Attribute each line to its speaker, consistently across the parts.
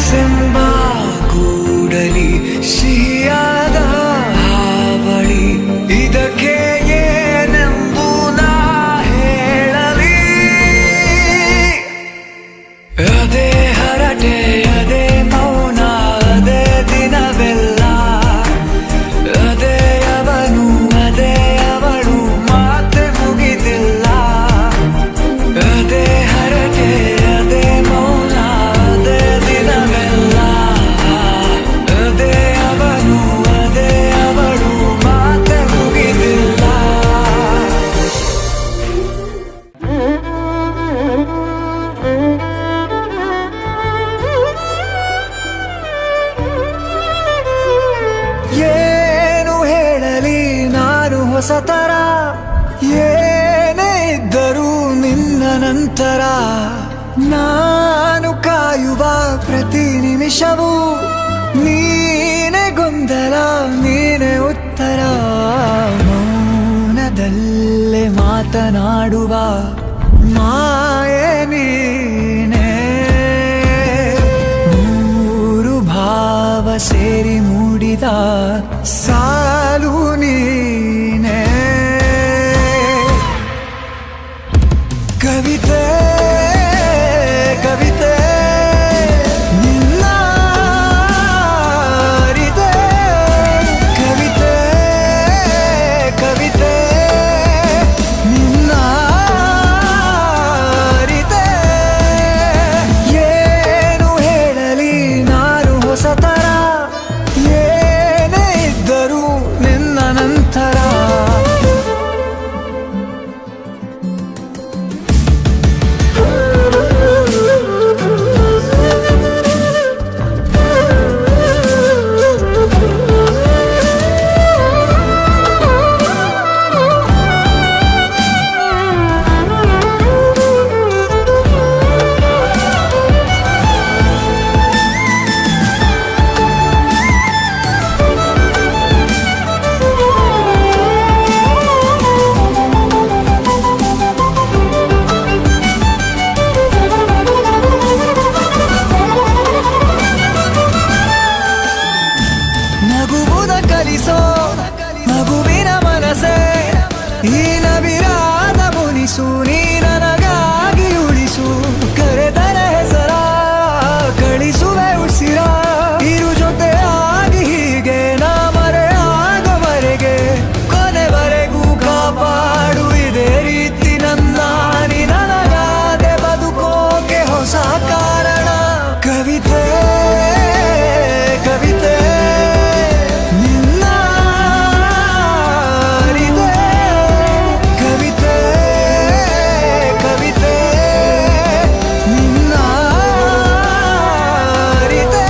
Speaker 1: ಕನಸೆಂಬ ಕೂಡಲಿ ಸಿಹಿಯಾದ ಹಾವಳಿ ಇದಕ್ಕೆ ಏನೆಂದು ನಾ ಹೇಳಲಿ. ಅದೇ ಹರಟೆ ಅದೇ ಮೌನ ಅದೇ ದಿನವೆಲ್ಲ ಅದೇ ಅವನು ಅದೇ ಅವಳು ಮಾತೆ ಮುಗಿದಿಲ್ಲ. ಅದೇ ಹರಟೆ ಅದೇ ಮೌನ ಅದೇ ದಿನವೆಲ್ಲ ಅದೇ ಅವನು ಅದೇ ಅವಳು ಮಾತೆ ಮುಗಿದಿಲ್ಲ. ಏನು ಹೇಳಲಿ ನಾನು ಹೊಸತರ ಏನೇ ಇದ್ದರೂ ನಿನ್ನ ನಂತರ ನಾನು ಕಾಯುವ ಪ್ರತಿ ನಿಮಿಷವೂ ನೀನೇ ಗೊಂದಲ ನೀನೇ ಉತ್ತರ. ಮೌನದಲ್ಲೇ ಮಾತನಾಡುವ ಮಾಯೆ ನೀನೇ. ಮೂರು ಭಾವ ಸೇರಿ ಮೂಡಿದ ಸಾಲು ನೀನೇ. ಕವಿತೆ ಕವಿತೆ ನಿನ್ನ ಅರಿತೆ. ಕವಿತೆ ಕವಿತೆ ನಿನ್ನ ಅರಿತೆ. ಏನು ಹೇಳಲಿ ನಾನು ಹೊಸತರ ಏನೇ ಇದ್ದರೂ ನಿನ್ನ ನಂತರ. ನಗುವುದ ಕಲಿಸೋ ಮಗುವಿನ ಮನಸೆ ಈ ನವಿರಾದ ಮುನಿಸು ನೀ ನನಗಾಗಿ ಉಳಿಸು. ಕರೆದರ ಹೆಸರ ಕಳಿಸುವೆ ಉಸಿರ ಇರು ಜೊತೆಯಾಗಿ ಹೀಗೆ ನಾ ಮರೆ ಆಗೋವರೆಗೆ ಕೊನೆವರೆಗೂ ಕಾಪಾಡು ಇದೇ ರೀತಿ ನನ್ನ. ನೀ ನನಗಾದೆ ಬದುಕೋಕೆ ಹೊಸ ಕಾರಣ. ಕವಿತೆ ಕವಿತೆ ನಿನ್ನ ಅರಿತೆ. ಕವಿತೆ ಕವಿತೆ ನಿನ್ನ ಅರಿತೆ.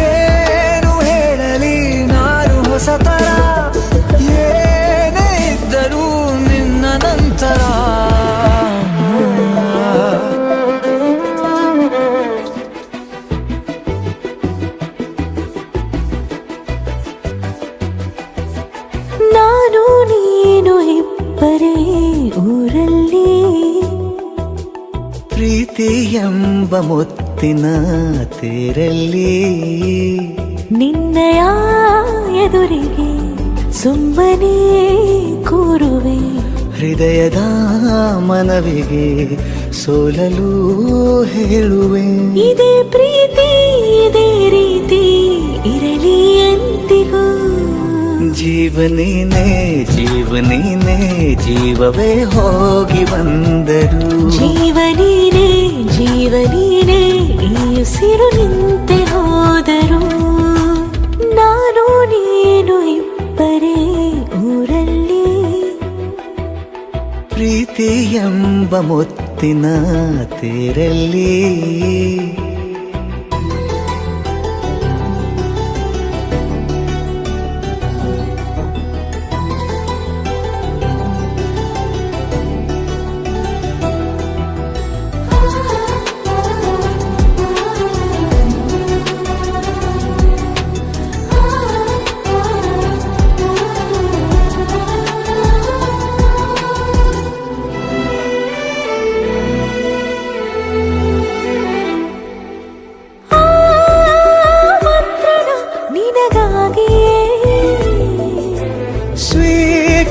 Speaker 1: ಏನು ಹೇಳಲಿ ನಾನು ಹೊಸತರ ಏನೇ ಇದ್ದರೂ ನಿನ್ನ ನಂತರ.
Speaker 2: ನಾನು ನೀನು ಇಬ್ಬರೇ ಊರಲ್ಲಿ
Speaker 1: ಪ್ರೀತಿ ಎಂಬ ಮುತ್ತಿನ ತೇರಲ್ಲಿ
Speaker 2: ನಿನ್ನಯ ಎದುರಿಗೆ ಸುಮ್ಮನೆ ಕೂರುವೆ.
Speaker 1: ಹೃದಯದ ಮನವಿಗೆ ಸೋಲಲು ಹೇಳುವೆ.
Speaker 2: ಇದೇ ಪ್ರೀತಿ ಇದೇ ರೀತಿ ಇರಲಿ ಎಂದಿಗೂ.
Speaker 1: ಜೀವನೇನೆ ಜೀವನೇನೆ ಜೀವವೇ ಹೋಗಿ ಬಂದರು.
Speaker 2: ಜೀವನೀನೇ ಜೀವನೀನೇ ಈ ಉಸಿರು ನಿಂತೆ ಹೋದರು. ನಾನು ನೀನು ಇಬ್ಬರೇ ಊರಲ್ಲಿ
Speaker 1: ಪ್ರೀತಿ ಎಂಬ ಮುತ್ತಿನ ತೇರಲ್ಲಿ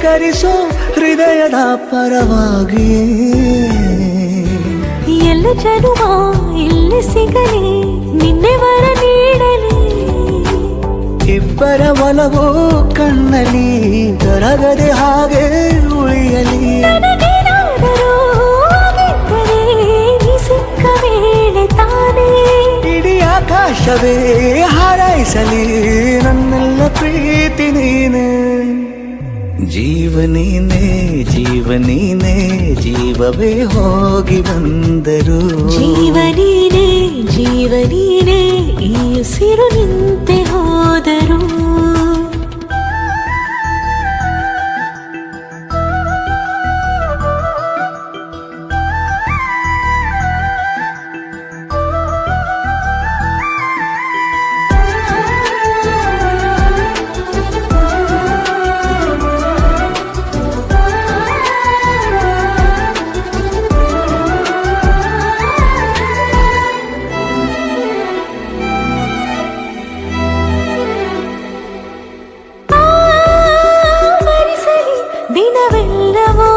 Speaker 1: ಸ್ವೀಕರಿಸೋ ಹೃದಯದ ಪರವಾಗಿ.
Speaker 2: ಎಲ್ಲ ಜನುಮ ಇಲ್ಲಿ ಸಿಗಲಿ, ನಿನ್ನೆ ವರ ನೀಡಲಿ.
Speaker 1: ಇಬ್ಬರ ಒಲವು ಕಣ್ಣಲ್ಲಿ ಕರಗದೆ ಹಾಗೆ ಉಳಿಯಲಿ.
Speaker 2: ನನಗೇನಾದರೂ ಆಗಿದ್ದರೆ ನೀ ಸಿಕ್ಕ ವೇಳೆ ತಾನೇ
Speaker 1: ಇಡೀ ಆಕಾಶವೇ ಹಾರೈಸಲಿ ನನ್ನೆಲ್ಲ ಪ್ರೀತಿ ನೀನೆ. ಜೀವ ನೀನೆ ಜೀವ ನೀನೆ ಜೀವವೇ ಹೋಗಿ ಬಂದರು.
Speaker 2: ಜೀವ ನೀನೆ ಜೀವ ನೀನೆ ಈ ಉಸಿರು ನಿಂತೆ ಹೋದರು. ದಿನವೆಲ್ಲವೋ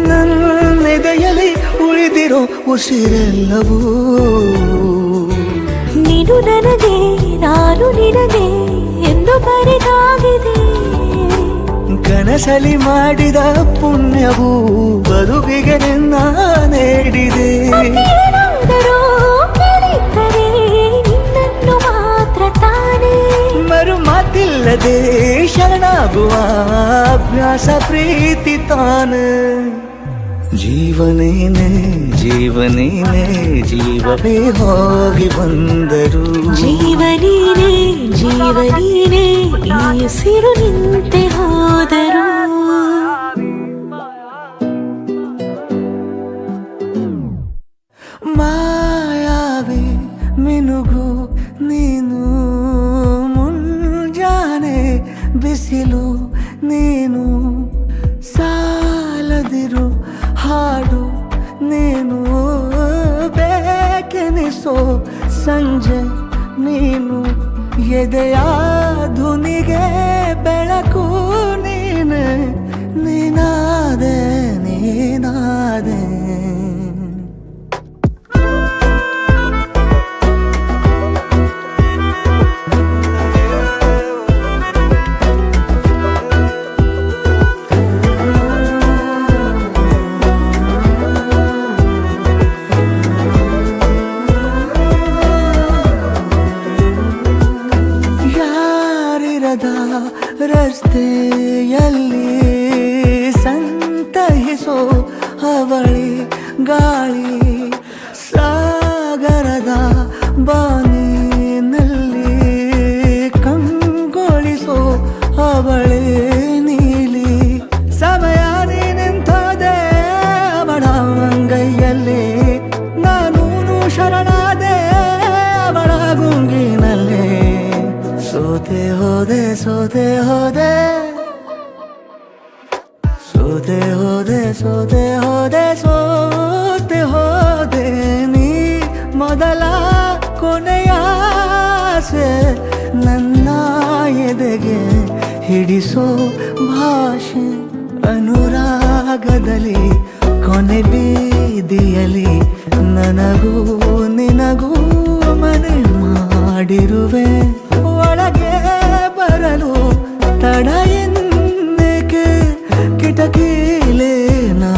Speaker 1: ನನ್ನೆದೆಯಲ್ಲಿ ಉಳಿದಿರೋ ಉಸಿರೆಲ್ಲವೂ
Speaker 2: ನೀನು ನನಗೆ ನಾನು ನಿನಗೆ ಎಂದು ಬರೆದಾಗಿದೆ.
Speaker 1: ಕನಸಲಿ ಮಾಡಿದ ಪುಣ್ಯವು ಬದುಕಿಗೆ ನಿನ್ನ ನೀಡಿದೆ.
Speaker 2: ಏನಾದರೂ ಕೇಳಿದ್ದರೆ ನಿನ್ನನ್ನು ಮಾತ್ರ ತಾನೇ
Speaker 1: ಮರು ಮಾತಿಲ್ಲದೆ ಶರಣಾಗುವ ಅಭ್ಯಾಸ ಪ್ರೀತಿ ತಾನೆ. ಜೀವನೇನೆ ಜೀವನೇನೆ ಜೀವವೇ ಹೋಗಿ ಬಂದರು.
Speaker 2: ಜೀವ ನೀನೆ ಜೀವ ನೀನೆ ಈ ಉಸಿರು ನಿಂತೆ ಹೋದರು.
Speaker 1: ಮಾಯಾವಿ ಮಿನುಗು ನೀನು, ಮುಂಜಾನೆ ಬಿಸಿಲು ನೀನು, ಸಾಲದಿರು ಹಾಡು ನೀನು, ಬೇಕೆನಿಸೋ ಸಂಜೆ ನೀನು, ಎದೆಯ ಧುನಿಗೆ ಬೆಳಕು ನೀನೆ, ನೀನಾದೆ ನೀನಾದೆ. ರಸ್ತೆಯಲ್ಲಿ ಸಂತಹಿಸೋ ಅವಳಿ ಗಾಳಿ, ಸಾಗರದ ಬಾನಿನಲ್ಲಿ ಕಂಗೊಳಿಸೋ ಅವಳೆ ನೀಲಿ. ಸಮಯ ನಿಂತದೆ ಅವಳ ಅಂಗೈಯಲ್ಲಿ, ನಾನು ಶರಣಾದೆ ಅವಳ ಗುಂಗಿನಲ್ಲಿ. ಸೋತೆ ಹೋದೆ ಸೋತೆ ಹೋದೆ ಸೋತೆ ಹೋದೆ ಸೋತೆ ಹೋದೆ ಸೋತೆ ಹೋದೆ ನೀ ಮೊದಲ ಕೊನೆಯ ಆಸೆ ನನ್ನ ಎದೆಗೆ ಹಿಡಿಸೋ ಭಾಷೆ. ಅನುರಾಗದಲ್ಲಿ ಕೊನೆ ಬೀದಿಯಲ್ಲಿ ನನಗೂ ನಿನಗೂ ಮನೆ ಮಾಡಿರುವೆ. ಒಳಗೆ ಬರಲು ತಡ ಎನ್ನಕ್ಕೆ ಕಿಟಕಿಲೇ ನಾ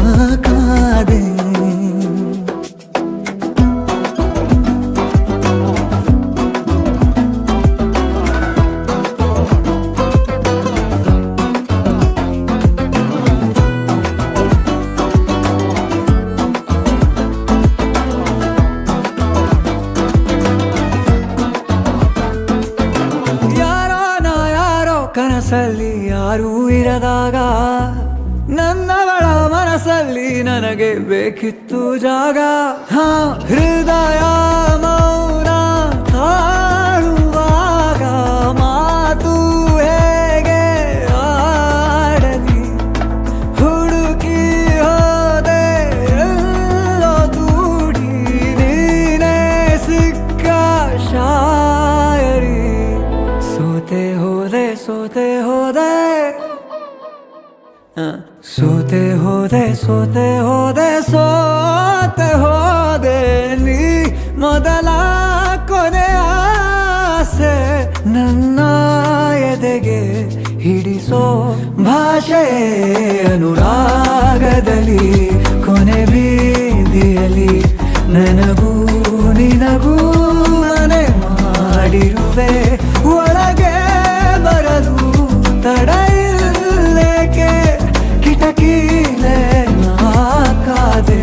Speaker 1: ಕಾದೆ. ಕನಸಲ್ಲಿ ಯಾರೂ ಇರದಾಗ ನನ್ನವಳ ಮನಸ್ಸಲ್ಲಿ ನನಗೆ ಬೇಕಿತ್ತು ಜಾಗ. ಹೃದಯ ಮೌನ ತಾಳುವಾಗ ಮಾತು ಹೇಗೆ ಆಡಲಿ. ಹುಡುಕಿ ಹೋದೆ ಎಲ್ಲೋ ದೂಡಿ ನೀನೇ ಸಿಕ್ಕ ಶಾಯರಿ. ಸೋತೆ ಹೋದೆ ಸೋತೆ ಹೋದೆ ಸೋತೆ ಹೋದೆ ಸೋತೆ ಹೋದೆ ನೀ ಮೊದಲ ಕೊನೆ ಆಸೆ ನನ್ನ ಎದೆಗೆ ಹಿಡಿಸೋ ಭಾಷೆ ಅನುರಾಗದಲ್ಲಿ ಕೊನೆ ಬೀದಿಯಲ್ಲಿ ನನಗೂ ನಿನಗೂ ಮನೆ ಮಾಡಿರುವೆ ಒಳಗೆ ಬರಲು ತಡ ಇಲ್ಲೇಕೆ ಕಿಟಕಿಲೆ ನಾಕಾದೆ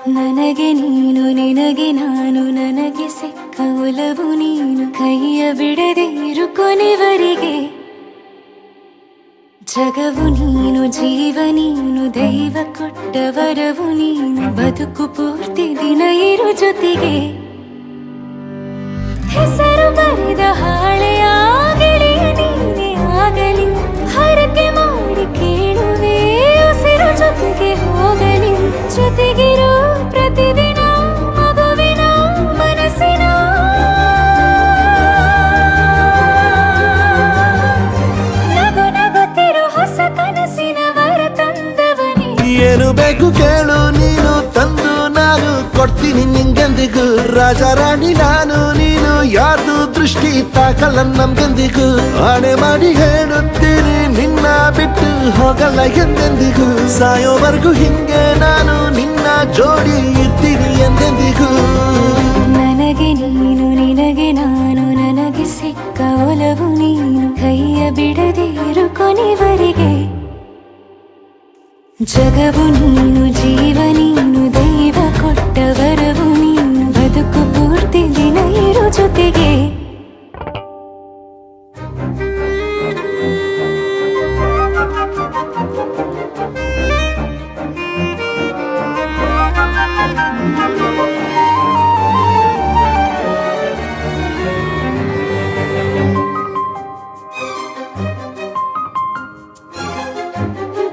Speaker 2: ನನಗೆ ನೀನು ನಿನಗೆ ನಾನು ನನಗೆ ಸಿಕ್ಕ ಒಲವು ನೀನು ಕೈಯ ಬಿಡದೆ ಇರು ಕೊನೆವರೆಗೆ ಜಗವು ನೀನು ಜೀವ ನೀನು ದೈವ ಕೊಟ್ಟ ವರವು ನೀನು ಬದುಕು ಪೂರ್ತಿ ದಿನ ಇರು ಜೊತೆಗೆ ಹೆಸರು ಬರೆದ ಹಾಳೆಯ ಗೆಳೆಯ ನೀನೇ ಆಗಲಿ ಹರಕೆ ಮಾಡಿ ಕೇಳುವೆ ಉಸಿರು ಜೊತೆಗೆ ಹೋಗಲಿ ಜೊತೆಗಿರೋ ಪ್ರತಿದಿನ ಮಗುವಿನ ಮನಸ್ಸಿನ ನಗು ನಗುತ್ತಿರೋ ಹೊಸ ಕನಸಿನ ವರ ತಂದವನೇ
Speaker 3: ಏನು ಬೇಕು ಕೇಳು ನೀನು ತಂದು ನಾನು ಕೊಡ್ತೀನಿ ನಿಂಗೆಂದಿಗೂ ರಾಜ ರಾಣಿ ನಾನು ನೀನು ಯಾರ್ದು ದೃಷ್ಟಿ ತಾಕಲ್ಲ ನಮ್ಗೆಂದಿಗೂ ಆಣೆ ಮಾಡಿ ಹೇಳುತ್ತೀನಿ ನಿನ್ನ ಬಿಟ್ಟು ಹೋಗಲ್ಲ ಎಂದೆಂದಿಗೂ ಸಾಯೋವರೆಗೂ ಹಿಂಗೆ ನಾನು ನಿನ್ನ ಜೋಡಿ ಇರ್ತೀನಿ ಎಂದೆಂದಿಗೂ
Speaker 2: ನನಗೆ ನೀನು ನಿನಗೆ ನಾನು ನನಗೆ ಸಿಕ್ಕ ಒಲವು ನೀನು ಕೈಯ ಬಿಡದೆ ಇರು ಕೊನೆವರೆಗೆ ಜಗವು ನೀನು ಜೀವ ನೀನು ದೈವ ಕೊಟ್ಟ ವರವು ನೀನು ಬದುಕು ಪೂರ್ತಿ ದಿನ ಇರು ಜೊತೆಗೆ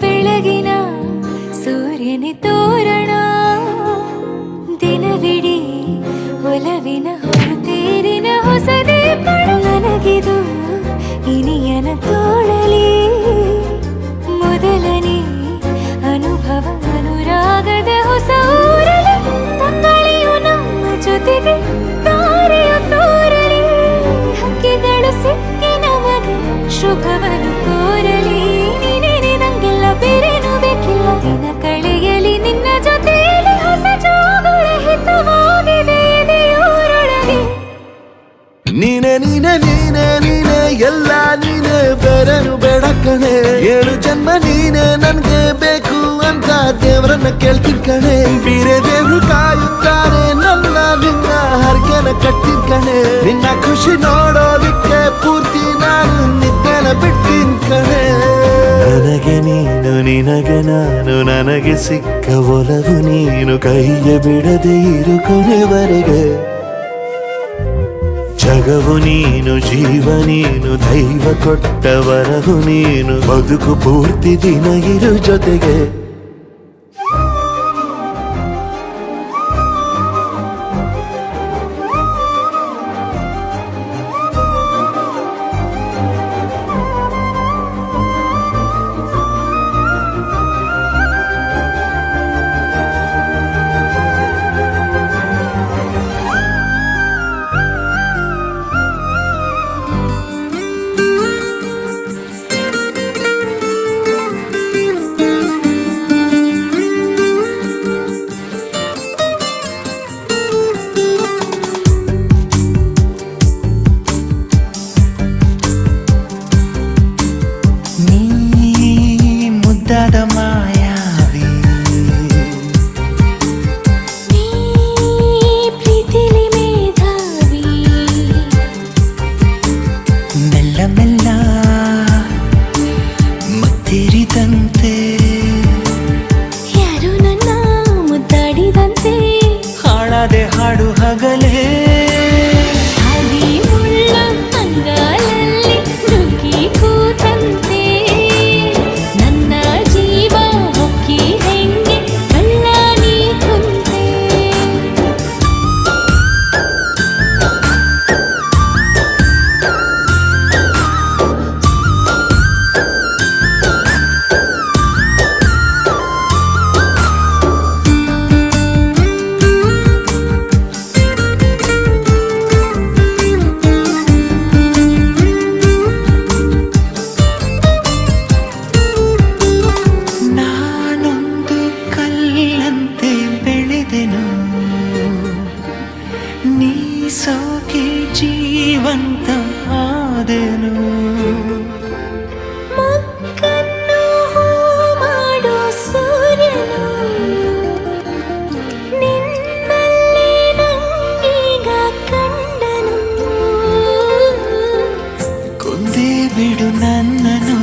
Speaker 2: ಬೆಳಗಿನ ಸೂರ್ಯನೇ ತೋರಣ ದಿನವಿಡೀ ಒಲವಿನ ಹೊರತೇರಿನ ಹೊಸದೇ ಪಡ ನನಗಿದು ಇನಿಯನ ತೋಳಲಿ ಮೊದಲನೇ ಅನುಭವ ಅನುರಾಗದ ಹೊಸ ಊರಲಿ ತಂಗಳಿಯು ನಮ್ಮ ಜೊತೆಗೆ ತಾರೆಯ ತೋರಲಿ ಹಕ್ಕಿಗಳು ಸಿಕ್ಕಿ ನಮಗೆ ಶುಭವನ್ನು ಕೋರಲಿ ನೀನೇ ನಂಗೆಲ್ಲ ಬೇರೇನು ಬೇಕಿಲ್ಲ ದಿನ ಕಳೆಯಲಿ ನಿನ್ನ ಜೊತೆಯಲ್ಲಿ ಹೊಸ ಜೋಗುಳ ಹಿತವಾಗಿದೆ ಎದೆಯೂರೊಳಗೆ
Speaker 3: ನೀನೆ ನೀನೆ ನೀನೆ ನೀನೆ ಎಲ್ಲ ನೀನೆ ಬೇರೆನು ಬೇಡ ಕಣೆ ಏಳು ಜನ್ಮ ನೀನೆ ನನ್ಗೆ ಬೇಕು ಅಂತ ದೇವರನ್ನ ಕೇಳ್ತೀನಿ ಕಣೆ ಬೇರೆ ದೇವ್ರು ಕಾಯುತ್ತಾರೆ ನನ್ನ ನಿನ್ನ ಹರ್ಗೆನ ಕಟ್ಟಿನ ಕಣೆ ನಿನ್ನ ಖುಷಿ ನೋಡೋದಿಕ್ಕೆ ಪೂರ್ತಿ ನಾನು ನಿದ್ದೆನ ಬಿಟ್ಟಿನ ಕಣೆ ನನಗೆ ನೀನು ನಿನಗೆ ನಾನು ನನಗೆ ಸಿಕ್ಕ ಒಲವು ನೀನು ಕೈಯ ಬಿಡದೆ ಇರು ಕೊನೆವರೆಗೆ ಜಗವು ನೀನು ಜೀವ ನೀನು ದೈವ ಕೊಟ್ಟ ವರವು ನೀನು ಬದುಕು ಪೂರ್ತಿ ದಿನ ಇರು ಜೊತೆಗೆ
Speaker 1: ಹಾಡದೆ ಹಾಡು ಹಗಲೇ
Speaker 2: ಹಾದಿ ಮುಳ್ಳ ಅಂಗಾಲಲ್ಲಿ ನುಗ್ಗಿ ಕೂತಂತೆ ನನ್ನ ಜೀವ ಹೊಕ್ಕಿ ಹೆಂಗೆ ಕಳ್ಳ ನೀ ಕುಂತೆ
Speaker 1: ನಾನೊಂದು ಕಲ್ಲಂತೆ ಬೆಳೆದೆನು ನೀ ಸೋಕೆ ಜೀವಂತ ಆದೆನು
Speaker 2: ಮಕ್ಕನ್ನು ಮಾಡೋ ಸೂರ್ಯನು ನಿನ್ನಲ್ಲಿ ನಂಗೀಗ ಕಂಡನು
Speaker 1: ಕೊಂದೇ ಬಿಡು ನನ್ನನು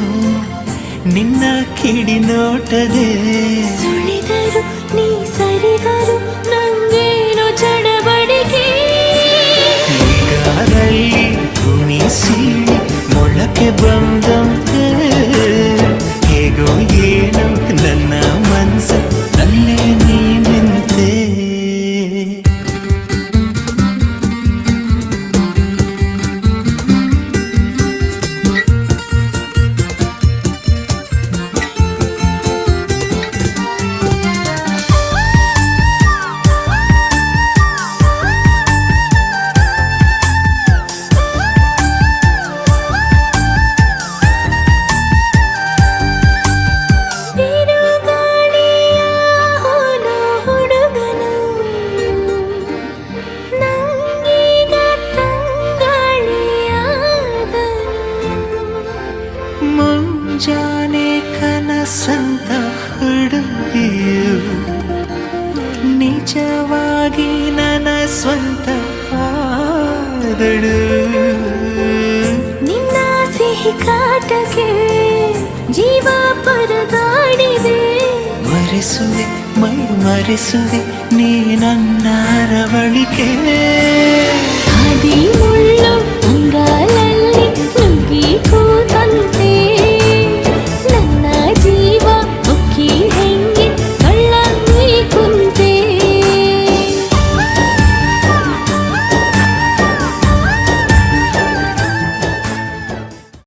Speaker 1: ನಿನ್ನ ಕಿಡಿ ನೋಟದೆ
Speaker 2: ಸುಳಿದರು ನೀ ಸರಿದರು ನಂಗೇನು ಚಡಬಡಿಕೆ
Speaker 1: ಈಗಾದಲ್ಲಿ ಭೂಮಿ ಸೀಳಿ ಮೊಳಕೆ ಬಂದಂತೆ ಹೇಗೋ ಏನು ನನ್ನ ಮನಸ್ಸು ಅಲ್ಲೇ ನೀ ನಿಂತೆ
Speaker 2: ಬಿರುಗಾಳಿಯ ಹೋದ ಹುಡುಗನು ನಂಗೀಗ ತಂಗಾಳಿಯಾದನು
Speaker 1: ಮುಂಜಾನೆ ಕನಸಂತ ಹುಡುಗಿಯು ನಿಜವಾಗಿ ನನ್ನ ಸ್ವಂತ ಆದಳು
Speaker 2: ನಿನ್ನ ಸಿಹಿ ಕಾಟಕ್ಕೆ ಜೀವ ಪರದಾಡಿದೆ
Speaker 1: ಮರೆಸುವೆ ಮೈ ಮರೆಸುವೆ ನೀ ನನ್ನ ಅರವಳಿಕೆ